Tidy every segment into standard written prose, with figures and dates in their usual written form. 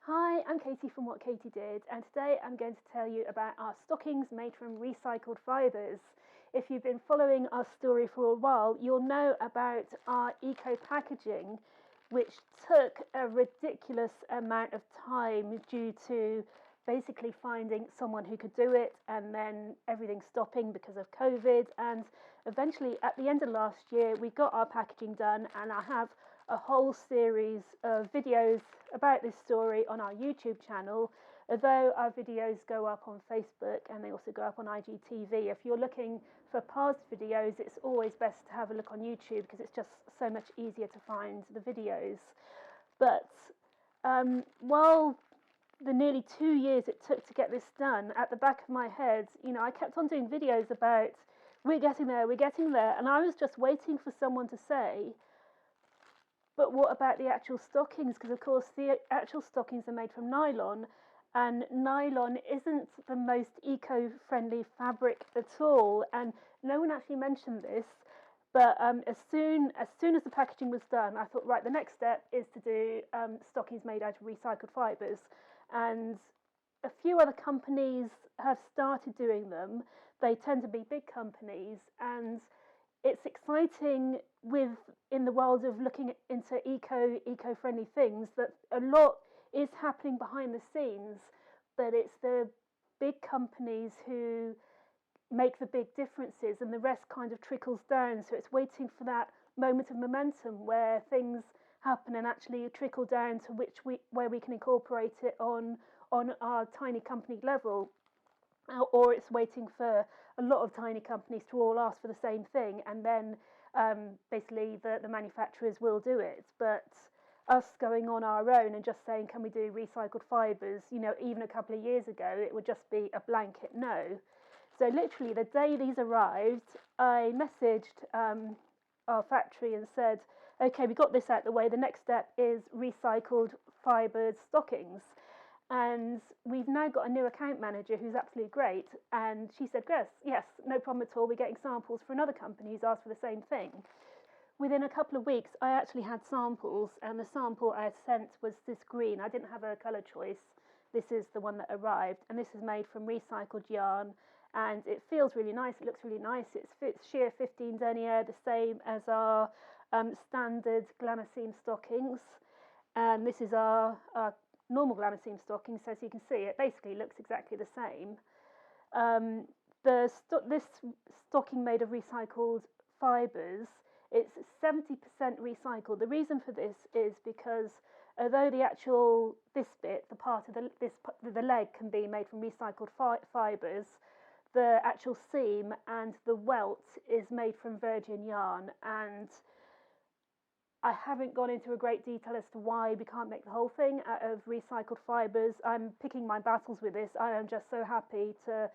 Hi, I'm Katie from What Katie Did, and today I'm going to tell you about our stockings made from recycled fibres. If you've been following our story for a while, you'll know about our eco packaging, which took a ridiculous amount of time due to basically finding someone who could do it and then everything stopping because of COVID. And eventually, at the end of last year, we got our packaging done, and I have a whole series of videos about this story on our YouTube channel, although our videos go up on Facebook and they also go up on IGTV. If you're looking for past videos, it's always best to have a look on YouTube because it's just so much easier to find the videos. But while the nearly 2 years it took to get this done, at the back of my head, I kept on doing videos about we're getting there, and I was just waiting for someone to say, but what about the actual stockings? Because, of course, the actual stockings are made from nylon, and nylon isn't the most eco-friendly fabric at all. And no one actually mentioned this, but as soon as the packaging was done, I thought, right, the next step is to do stockings made out of recycled fibres. And a few other companies have started doing them. They tend to be big companies, and it's exciting in the world of looking into eco-friendly things that a lot is happening behind the scenes, but it's the big companies who make the big differences, and the rest kind of trickles down. So it's waiting for that moment of momentum where things happen and actually trickle down to where we can incorporate it on our tiny company level. Or it's waiting for a lot of tiny companies to all ask for the same thing, and then basically the manufacturers will do it. But us going on our own and just saying, can we do recycled fibres, even a couple of years ago, it would just be a blanket no. So literally the day these arrived, I messaged our factory and said, okay, we got this out the way, the next step is recycled fibres stockings. And we've now got a new account manager who's absolutely great. And she said, yes, no problem at all. We're getting samples for another company who's asked for the same thing. Within a couple of weeks, I actually had samples, and the sample I had sent was this green. I didn't have a colour choice. This is the one that arrived, and this is made from recycled yarn, and it feels really nice. It looks really nice. It's sheer 15 denier, the same as our standard glamacine stockings. And this is our normal glamacine stocking, so as you can see, it basically looks exactly the same. This stocking made of recycled fibres, it's 70% recycled. The reason for this is because although this bit, the part of the leg can be made from recycled fibres, the actual seam and the welt is made from virgin yarn. And I haven't gone into a great detail as to why we can't make the whole thing out of recycled fibres. I'm picking my battles with this. I am just so happy to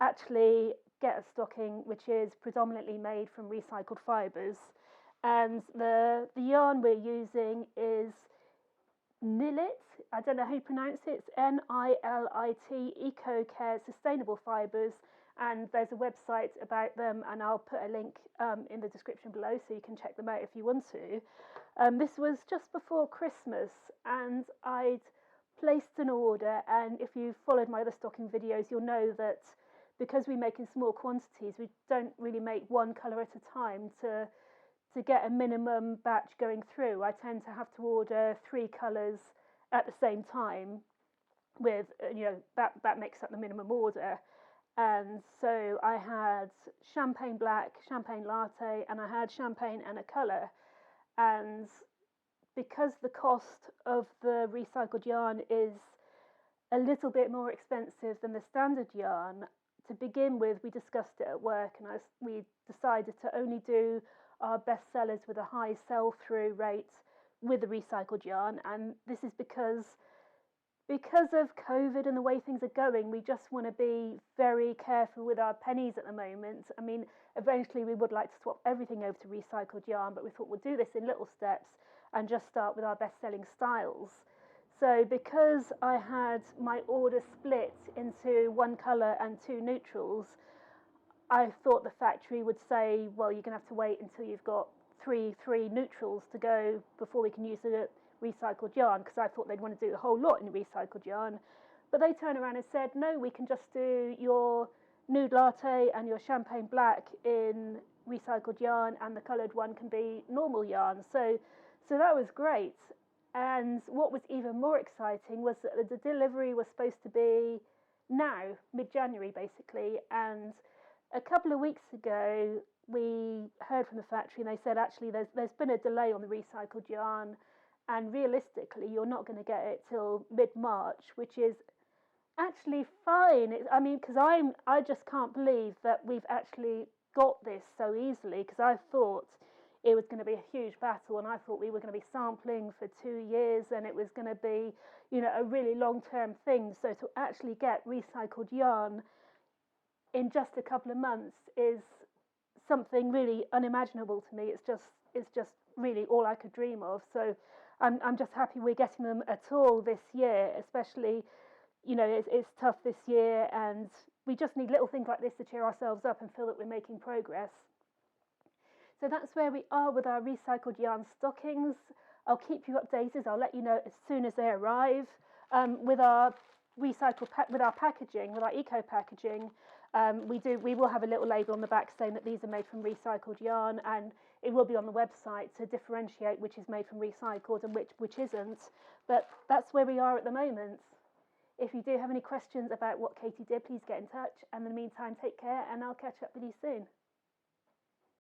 actually get a stocking which is predominantly made from recycled fibres. And the yarn we're using is Nilit. I don't know how you pronounce it. It's Nilit, Eco Care Sustainable Fibres. And there's a website about them, and I'll put a link in the description below so you can check them out if you want to. This was just before Christmas, and I'd placed an order, and if you've followed my other stocking videos, you'll know that because we make in small quantities, we don't really make one colour at a time to get a minimum batch going through. I tend to have to order 3 colours at the same time with, that makes up the minimum order. And so I had champagne black, champagne latte, and I had champagne and a colour. And because the cost of the recycled yarn is a little bit more expensive than the standard yarn, to begin with, we discussed it at work, and we decided to only do our best sellers with a high sell-through rate with the recycled yarn. And this is because of COVID and the way things are going, we just want to be very careful with our pennies at the moment. I mean, eventually we would like to swap everything over to recycled yarn, but we thought we'll do this in little steps and just start with our best-selling styles. So because I had my order split into 1 colour and 2 neutrals, I thought the factory would say, well, you're going to have to wait until you've got three neutrals to go before we can use the recycled yarn, because I thought they'd want to do the whole lot in recycled yarn. But they turned around and said, no, we can just do your nude latte and your champagne black in recycled yarn, and the coloured one can be normal yarn. So that was great. And what was even more exciting was that the delivery was supposed to be now, mid-January basically. And a couple of weeks ago, we heard from the factory and they said, actually, there's been a delay on the recycled yarn, and realistically, you're not going to get it till mid-March, which is actually fine. Because I just can't believe that we've actually got this so easily, because I thought it was going to be a huge battle, and I thought we were going to be sampling for 2 years, and it was going to be, a really long-term thing. So to actually get recycled yarn in just a couple of months is something really unimaginable to me. It's just really all I could dream of. So I'm just happy we're getting them at all this year, especially, it's tough this year, and we just need little things like this to cheer ourselves up and feel that we're making progress. So that's where we are with our recycled yarn stockings. I'll keep you updated. I'll let you know as soon as they arrive. With our with our packaging, with our eco packaging, we will have a little label on the back saying that these are made from recycled yarn, and it will be on the website to differentiate which is made from recycled and which isn't. But that's where we are at the moment. If you do have any questions about what Katie did, please get in touch. And in the meantime, take care, and I'll catch up with you soon.